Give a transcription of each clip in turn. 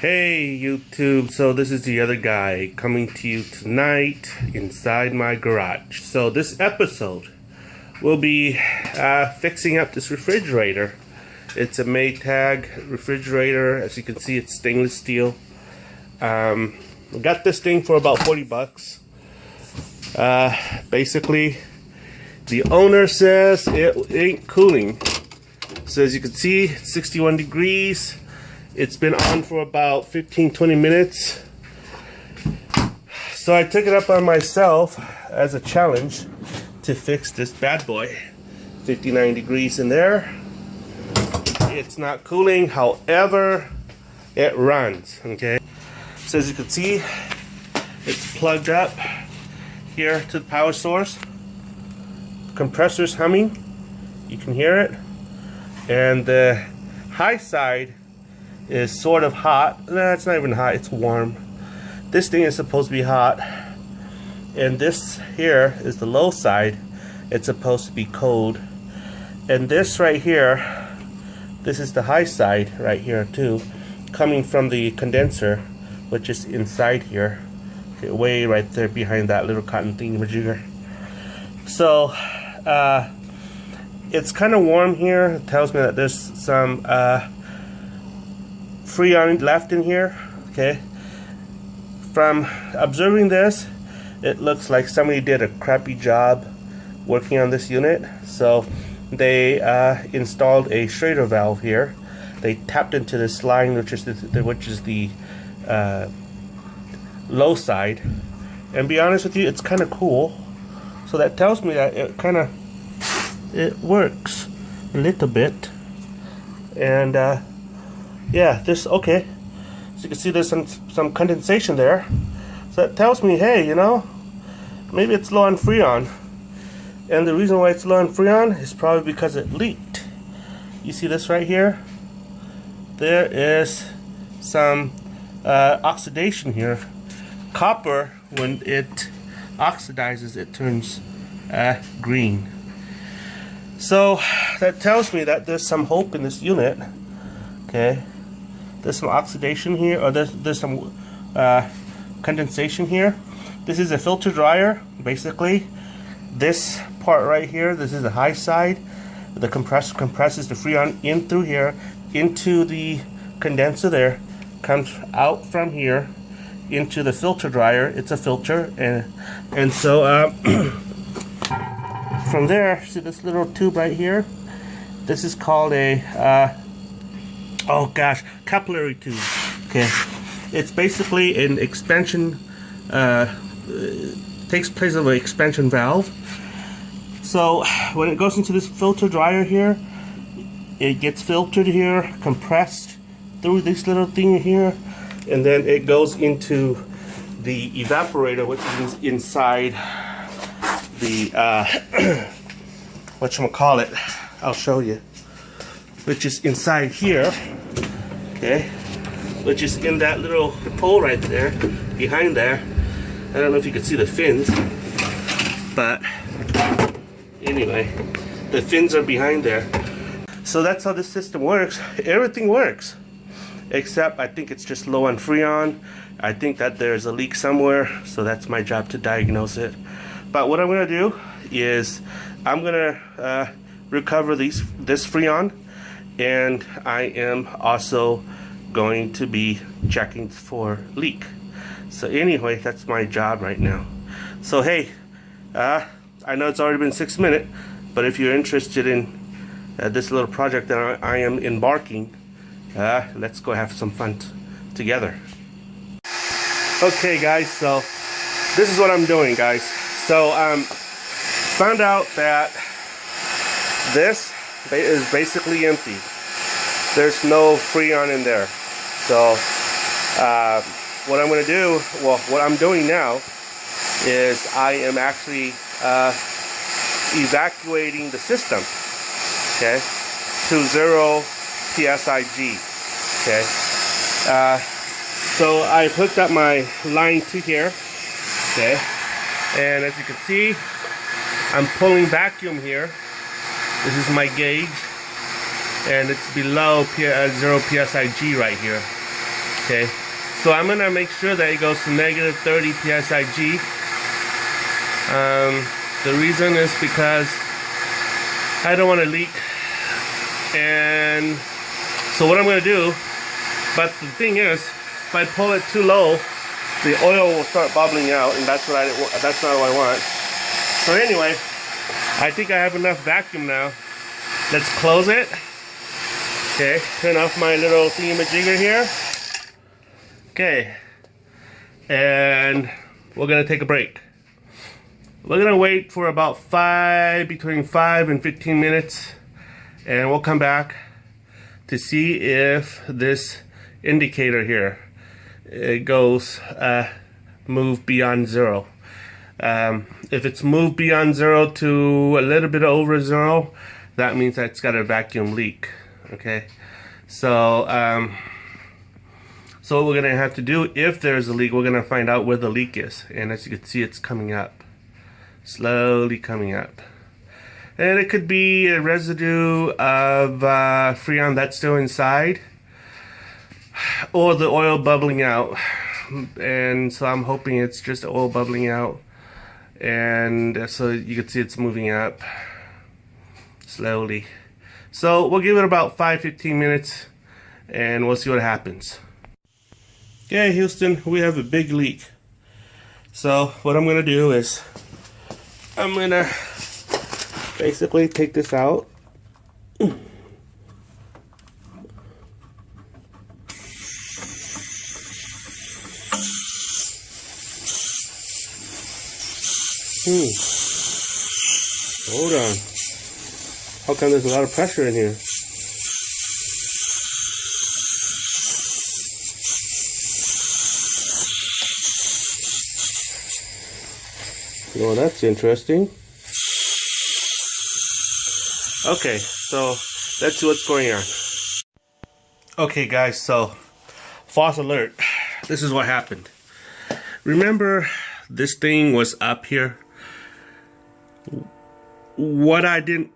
Hey YouTube, so this is the other guy coming to you tonight inside my garage. So this episode will be fixing up this refrigerator. It's a Maytag refrigerator. As you can see, it's stainless steel. I got this thing for about 40 bucks. Basically, the owner says it ain't cooling. So as you can see, it's 61 degrees. It's been on for about 15-20 minutes. So I took it up on myself as a challenge to fix this bad boy. 59 degrees in there. It's not cooling, however, it runs, okay? So as you can see, it's plugged up here to the power source. Compressor's humming, you can hear it. And the high side is sort of hot. No, it's not even hot, it's warm. This thing is supposed to be hot, and this here is the low side. It's supposed to be cold, and this right here, this is the high side right here too, coming from the condenser, which is inside here, okay, way right there behind that little cotton thingamajigger. So it's kind of warm here. It tells me that there's some Freon left in here. Okay, from observing this, it looks like somebody did a crappy job working on this unit. So they installed a Schrader valve here. They tapped into this line, which is the low side, and be honest with you, it's kind of cool. So that tells me that it works a little bit. And yeah, this, okay, so you can see there's some condensation there. So that tells me, hey, you know, maybe it's low on Freon. And the reason why it's low on Freon is probably because it leaked. You see this right here? There is some oxidation here. Copper, when it oxidizes, it turns green. So that tells me that there's some hope in this unit. Okay, there's some oxidation here, or there's some condensation here. This is a filter dryer. Basically, this part right here, this is the high side. The compressor compresses the Freon in through here into the condenser there, comes out from here into the filter dryer. It's a filter, and so from there, see this little tube right here? This is called a oh gosh, capillary tube. Okay, it's basically an expansion, takes place of an expansion valve. So when it goes into this filter dryer here, it gets filtered here, compressed through this little thing here, and then it goes into the evaporator, which is inside the whatchamacallit, I'll show you, which is inside here, okay, which is in that little hole right there, behind there. I don't know if you can see the fins, but anyway, the fins are behind there. So that's how this system works. Everything works, except I think it's just low on Freon. I think that there's a leak somewhere, so that's my job to diagnose it. But what I'm going to do is I'm going to recover this Freon, and I am also going to be checking for leak. So anyway, that's my job right now. So hey, I know it's already been 6 minutes, but if you're interested in this little project that I am embarking, let's go have some fun together. Okay guys, so this is what I'm doing, guys. So found out that this is basically empty. There's no Freon in there. So what I'm going to do, well, what I'm doing now is I am actually evacuating the system, okay, to 0 psig. Okay, so I've hooked up my line to here, okay, and as you can see, I'm pulling vacuum here. This is my gauge, and it's below 0 psig right here. Okay, so I'm gonna make sure that it goes to negative 30 psig. The reason is because I don't want to leak, and so what I'm gonna do. But the thing is, if I pull it too low, the oil will start bubbling out, and that's not what I want. So anyway, I think I have enough vacuum now. Let's close it. Okay, turn off my little thingamajigger here. Okay, and we're gonna take a break. We're gonna wait for about between 5 and 15 minutes, and we'll come back to see if this indicator here it goes move beyond 0. If it's moved beyond 0 to a little bit over 0, that means that it's got a vacuum leak. Okay, so so what we're gonna have to do, if there's a leak, we're gonna find out where the leak is, and as you can see, it's coming up, slowly coming up. And it could be a residue of Freon that's still inside, or the oil bubbling out. And so I'm hoping it's just oil bubbling out. And so you can see it's moving up slowly. So we'll give it about 5-15 minutes and we'll see what happens. Okay, Houston, we have a big leak. So what I'm gonna do is I'm gonna basically take this out. Hold on. How come there's a lot of pressure in here? Well, that's interesting. Okay, so let's see what's going on. Okay guys, so false alert. This is what happened. Remember this thing was up here? What I didn't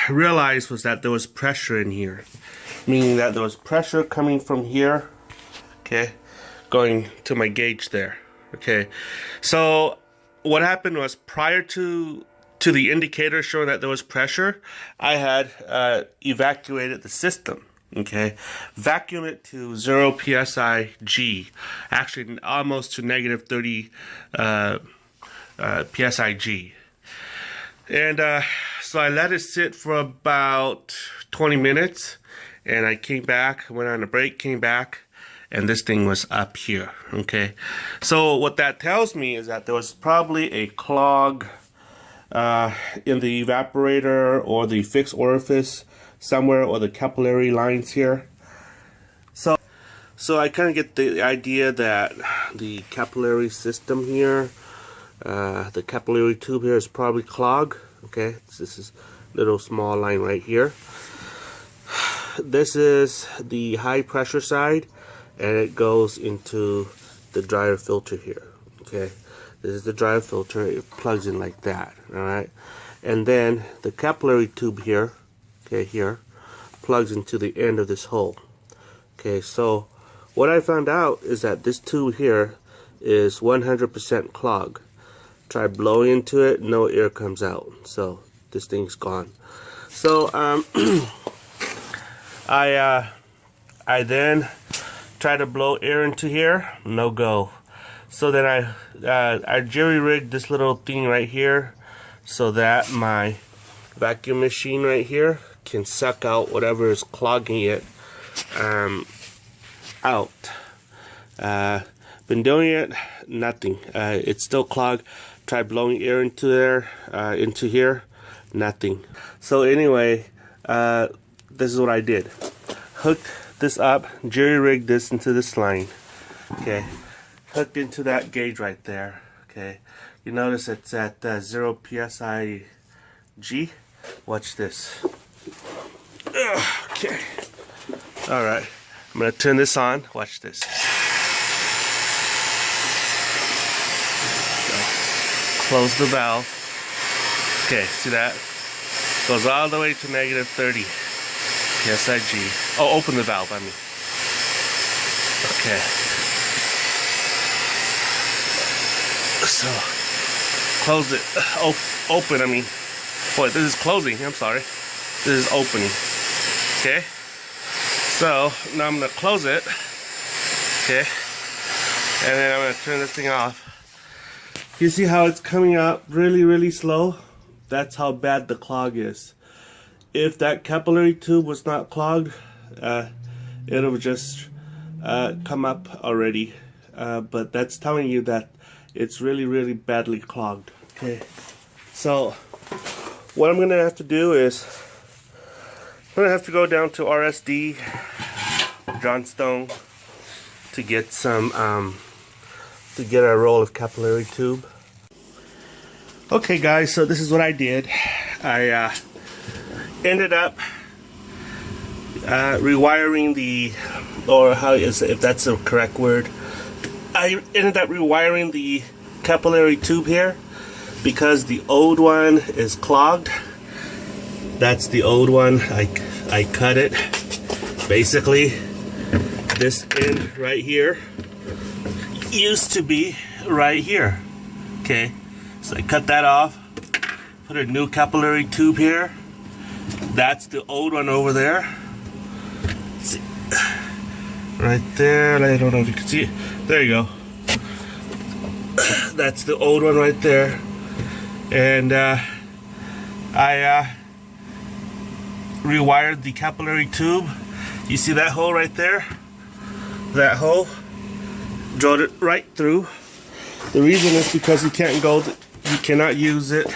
realize was that there was pressure in here. Meaning that there was pressure coming from here, okay, going to my gauge there. Okay, so what happened was, prior to the indicator showing that there was pressure, I had evacuated the system. Okay, vacuum it to 0 psig, actually almost to negative 30 psig. And so I let it sit for about 20 minutes, and I came back, went on a break, came back, and this thing was up here. Okay, so what that tells me is that there was probably a clog in the evaporator or the fixed orifice somewhere, or the capillary lines here. So I kind of get the idea that the capillary system here, the capillary tube here, is probably clogged. Okay, this is little small line right here. This is the high pressure side, and it goes into the dryer filter here. Okay, this is the dryer filter. It plugs in like that. All right, and then the capillary tube here, okay, here plugs into the end of this hole. Okay, so what I found out is that this tube here is 100% clogged. Try blowing into it, no air comes out, so this thing's gone. So I then try to blow air into here, no go. So then I jerry-rigged this little thing right here so that my vacuum machine right here can suck out whatever is clogging it out. Been doing it, nothing. It's still clogged. Try blowing air into there, into here, nothing. So anyway, this is what I did. Hooked this up, jerry-rigged this into this line. Okay, hooked into that gauge right there. Okay, you notice it's at 0 psig. Watch this. Okay. All right. I'm gonna turn this on. Watch this. Close the valve. Okay, see that? Goes all the way to negative 30 psig. Oh, open the valve, I mean. Okay. So close it. Open. I mean, boy, this is closing. I'm sorry. This is opening. Okay. So now I'm gonna close it. Okay. And then I'm gonna turn this thing off. You see how it's coming out really, really slow? That's how bad the clog is. If that capillary tube was not clogged, it would just come up already. But that's telling you that it's really, really badly clogged. Okay. So what I'm gonna have to do is I'm gonna have to go down to RSD, Johnstone, to get some to get a roll of capillary tube. Okay guys, so this is what I did. I ended up rewiring the, or how is it, if that's the correct word, I ended up rewiring the capillary tube here because the old one is clogged. That's the old one. I cut it. Basically, this end right here used to be right here. Okay, so I cut that off, put a new capillary tube here. That's the old one over there. Let's see. Right there. I don't know if you can see it. There you go. That's the old one right there. And I rewired the capillary tube. You see that hole right there? That hole? Drilled it right through. The reason is because you cannot use it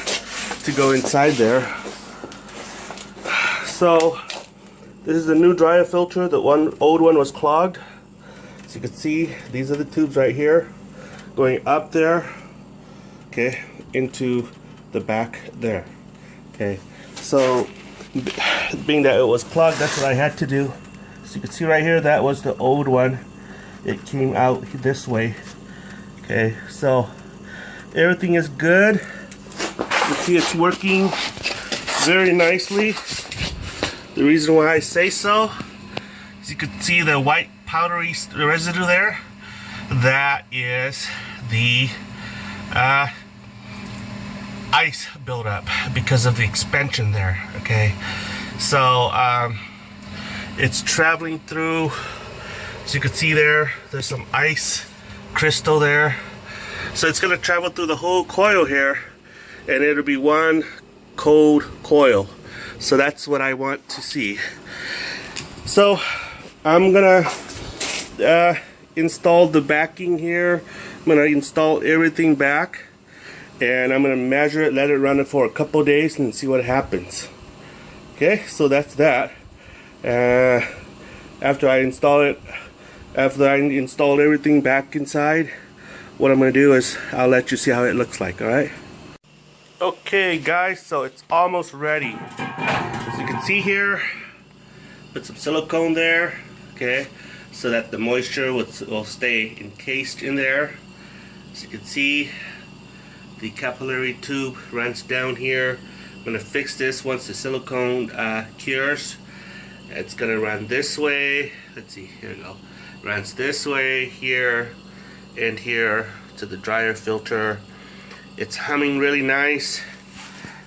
to go inside there. So this is the new dryer filter. The old one was clogged. As you can see, these are the tubes right here going up there, okay, into the back there. Okay, so being that it was clogged, that's what I had to do. So you can see right here, that was the old one. It came out this way. Okay, so everything is good. You see it's working very nicely. The reason why I say so is you can see the white powdery residue there. That is the ice buildup because of the expansion there. Okay, so it's traveling through. As you can see there's some ice crystal there. So it's going to travel through the whole coil here, and it'll be one cold coil. So that's what I want to see. So I'm gonna install the backing here. I'm gonna install everything back, and I'm gonna measure it, let it run it for a couple days, and see what happens. Okay, so that's that. After I install everything back inside, what I'm gonna do is I'll let you see how it looks like. All right. Okay guys, so it's almost ready. As you can see here, put some silicone there, okay, so that the moisture will stay encased in there. As you can see, the capillary tube runs down here. I'm going to fix this once the silicone cures. It's going to run this way. Let's see, here we go. Runs this way, here, and here to the dryer filter. It's humming really nice.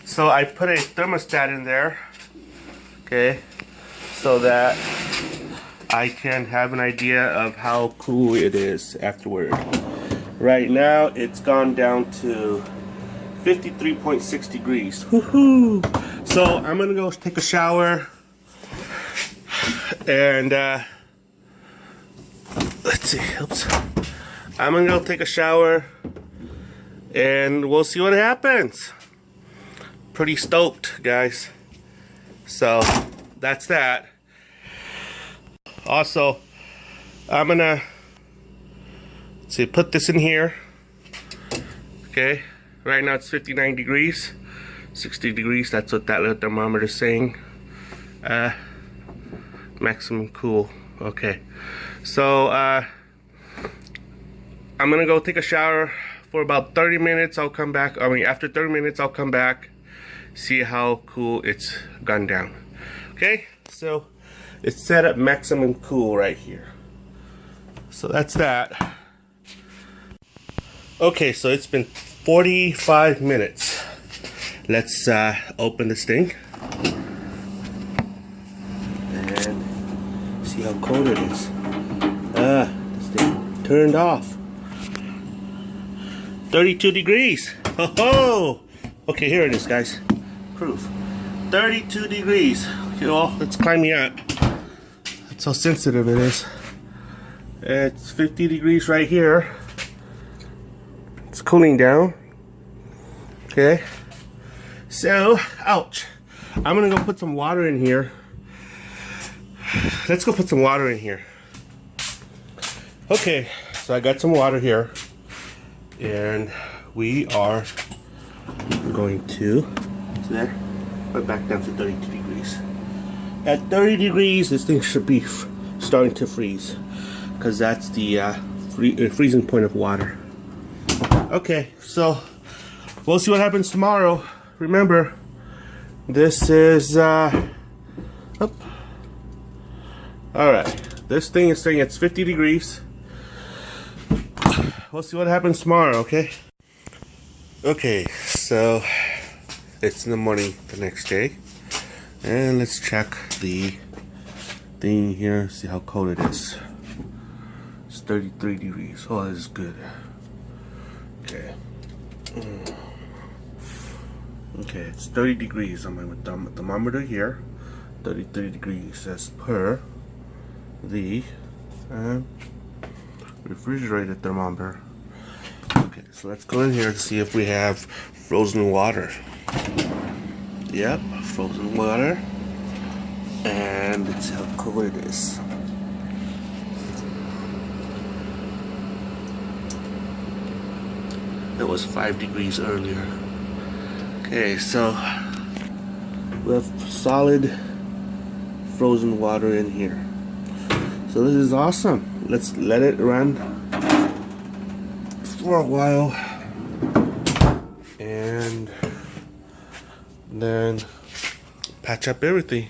So I put a thermostat in there, okay, so that I can have an idea of how cool it is afterward. Right now it's gone down to 53.6 degrees. Woohoo! So I'm gonna go take a shower, and let's see, oops. I'm gonna go take a shower, and we'll see what happens. Pretty stoked, guys. So that's that. Also, I'm gonna put this in here. Okay, right now it's 59 degrees, 60 degrees. That's what that little thermometer is saying. Maximum cool. Okay, so I'm gonna go take a shower for about 30 minutes. I'll come back. I mean, after 30 minutes, I'll come back, see how cool it's gone down. Okay, so it's set at maximum cool right here. So that's that. Okay, so it's been 45 minutes. Let's open this thing and see how cold it is. This thing turned off. 32 degrees. Ho ho! Okay, here it is, guys. Proof. 32 degrees. Okay, well, let's climb me up. That's how sensitive it is. It's 50 degrees right here. It's cooling down. Okay. So, ouch. I'm gonna go put some water in here. Let's go put some water in here. Okay, so I got some water here. And we are going to, see there? Put it back down to 32 degrees. At 30 degrees, this thing should be starting to freeze, because that's the freezing point of water. Okay, so we'll see what happens tomorrow. Remember, this is Alright, this thing is saying it's 50 degrees. We'll see what happens tomorrow, okay? Okay, so it's in the morning the next day, and let's check the thing here, see how cold it is. It's 33 degrees. Oh, this is good. Okay. Okay, it's 30 degrees on my thermometer here. 33 degrees as per the refrigerated thermometer. Okay, so let's go in here to see if we have frozen water. Yep, frozen water. And it's how cold it is. It was 5 degrees earlier. Okay, so we have solid frozen water in here. So this is awesome. Let's let it run for a while and then patch up everything.